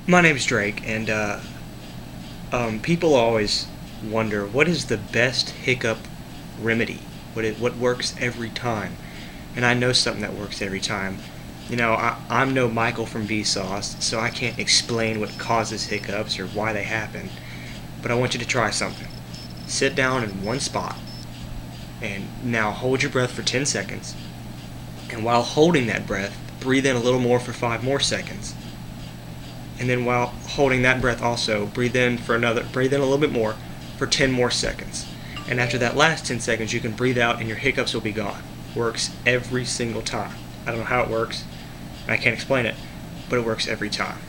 My name's Drake, and people always wonder what is the best hiccup remedy. What works every time, and I know something that works every time. I'm no Michael from Vsauce, so I can't explain what causes hiccups or why they happen. But I want you to try something. Sit down in one spot, and now hold your breath for 10 seconds. And while holding that breath, breathe in a little more for 5 more seconds. And then while holding that breath also, breathe in a little bit more for 10 more seconds. And after that last 10 seconds, you can breathe out and your hiccups will be gone. Works every single time. I don't know how it works. I can't explain it, but it works every time.